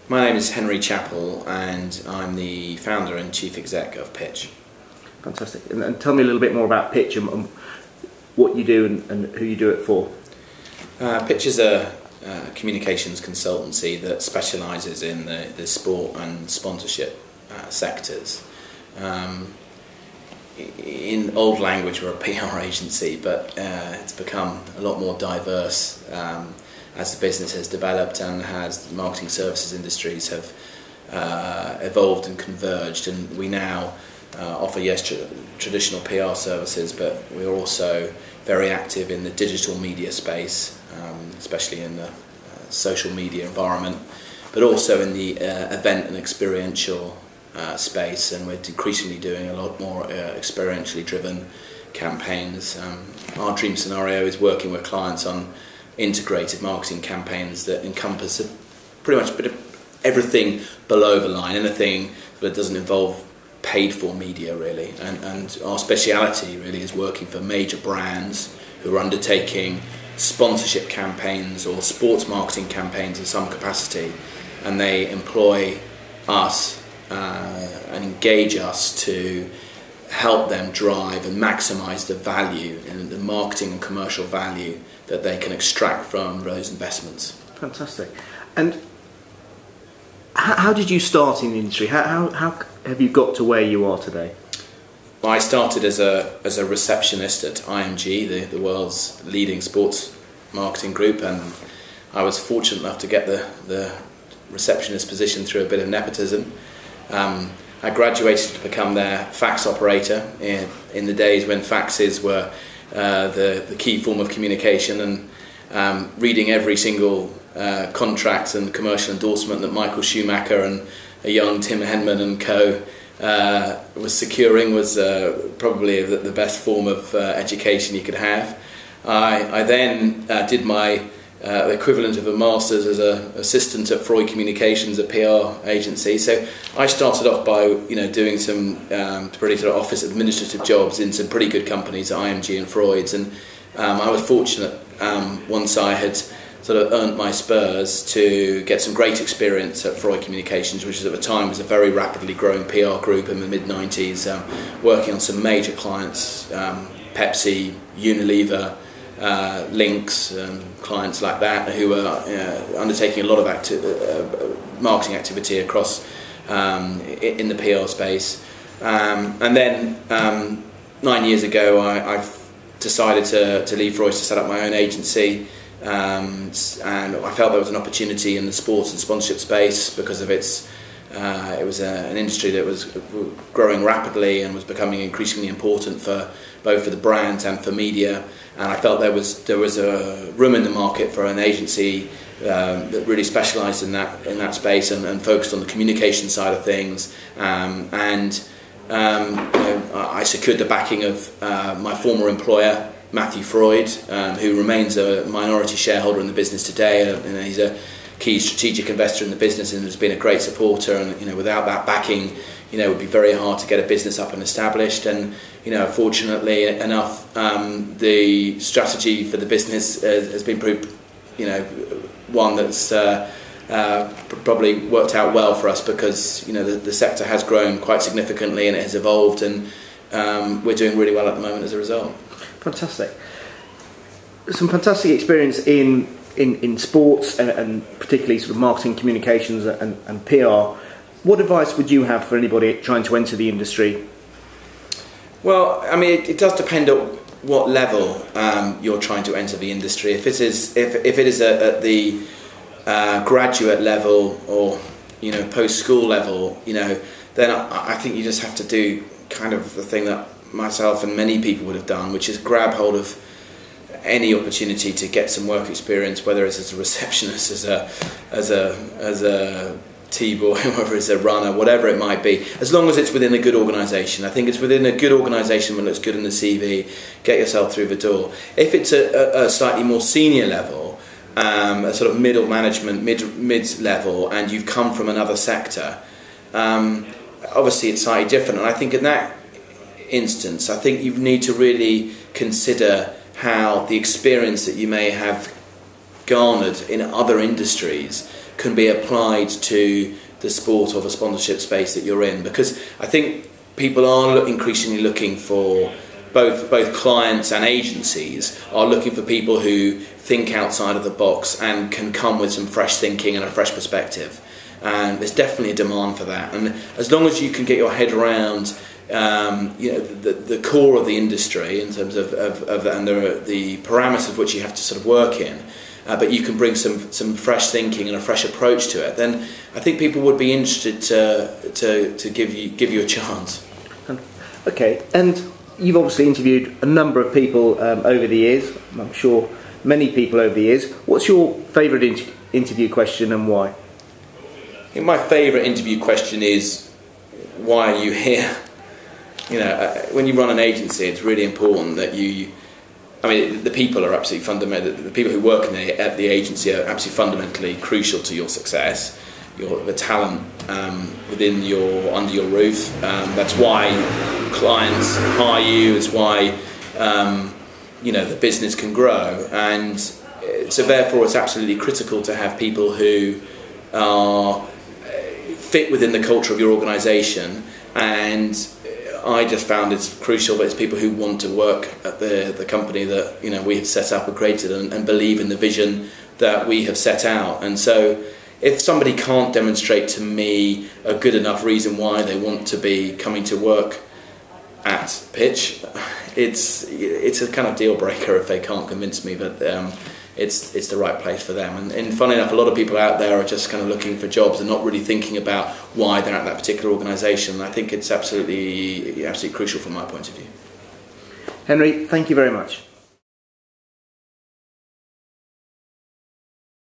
My name is Henry Chappell and I'm the founder and chief exec of Pitch. Fantastic. And tell me a little bit more about Pitch and what you do and who you do it for. Pitch is a communications consultancy that specialises in the sport and sponsorship sectors. In old language, we're a PR agency, but it's become a lot more diverse as the business has developed and as the marketing services industries have evolved and converged. And we now offer, yes, traditional PR services, but we're also very active in the digital media space, especially in the social media environment, but also in the event and experiential space, and we're increasingly doing a lot more experientially driven campaigns. Our dream scenario is working with clients on integrated marketing campaigns that encompass pretty much a bit of everything below the line, anything that doesn't involve paid for media really, and our speciality really is working for major brands who are undertaking sponsorship campaigns or sports marketing campaigns in some capacity, and they employ us and engage us to help them drive and maximise the value and the marketing and commercial value that they can extract from those investments. Fantastic. And how did you start in the industry? How have you got to where you are today? Well, I started as a receptionist at IMG, the world's leading sports marketing group, and I was fortunate enough to get the receptionist position through a bit of nepotism. I graduated to become their fax operator in the days when faxes were the key form of communication, and reading every single contract and commercial endorsement that Michael Schumacher and a young Tim Henman and co was securing was probably the best form of education you could have. I then did my equivalent of a master's as an assistant at Freud Communications, a PR agency. So I started off by doing some pretty sort of office administrative jobs in some pretty good companies at IMG and Freud's, and I was fortunate once I had sort of earned my spurs to get some great experience at Freud Communications, which at the time was a very rapidly growing PR group in the mid-90s, working on some major clients, Pepsi, Unilever, Lynx, clients like that, who were undertaking a lot of marketing activity across in the PR space. And then 9 years ago I've decided to leave Freud to set up my own agency, and I felt there was an opportunity in the sports and sponsorship space because of its it was an industry that was growing rapidly and was becoming increasingly important for both for the brands and for media, and I felt there was a room in the market for an agency that really specialised in that space and focused on the communication side of things, I secured the backing of my former employer, Matthew Freud, who remains a minority shareholder in the business today. He's a key strategic investor in the business and has been a great supporter, and without that backing it would be very hard to get a business up and established. And fortunately enough, the strategy for the business has been proved one that's probably worked out well for us, because the sector has grown quite significantly and it has evolved, and we're doing really well at the moment as a result. Fantastic. Some fantastic experience in sports and particularly sort of marketing, communications and PR. What advice would you have for anybody trying to enter the industry? Well, I mean, it does depend on what level you're trying to enter the industry. If it is at the graduate level or post-school level, then I think you just have to do kind of the thing that myself and many people would have done, which is grab hold of any opportunity to get some work experience, whether it's as a receptionist, as a T-boy, whether it's a runner, whatever it might be, as long as it's within a good organisation. I think it's within a good organisation that looks good in the CV, get yourself through the door. If it's a slightly more senior level, a sort of middle management, mid-level, and you've come from another sector, obviously it's slightly different. And I think in that instance, I think you need to really consider how the experience that you may have garnered in other industries can be applied to the sport or the sponsorship space that you're in, because I think people are increasingly looking for both clients and agencies are looking for people who think outside of the box and can come with some fresh thinking and a fresh perspective. And there's definitely a demand for that. And as long as you can get your head around the core of the industry in terms of and the parameters of which you have to sort of work in, but you can bring some fresh thinking and a fresh approach to it, then I think people would be interested to give you a chance. Okay, and you've obviously interviewed a number of people over the years. I'm sure many people over the years. What's your favourite interview question and why? I think my favourite interview question is, why are you here? You know, when you run an agency, it's really important that the people are absolutely fundamental. The people who work at the agency are absolutely fundamentally crucial to your success. The talent under your roof. That's why clients hire you. It's why the business can grow. And so therefore, it's absolutely critical to have people who are fit within the culture of your organisation. And I just found it's crucial that it's people who want to work at the company that we have set up and created, and believe in the vision that we have set out. And so if somebody can't demonstrate to me a good enough reason why they want to be coming to work at Pitch, it's a kind of deal breaker if they can't convince me that it's the right place for them. And funny enough, a lot of people out there are just kind of looking for jobs and not really thinking about why they're at that particular organisation. I think it's absolutely crucial from my point of view. Henry, thank you very much.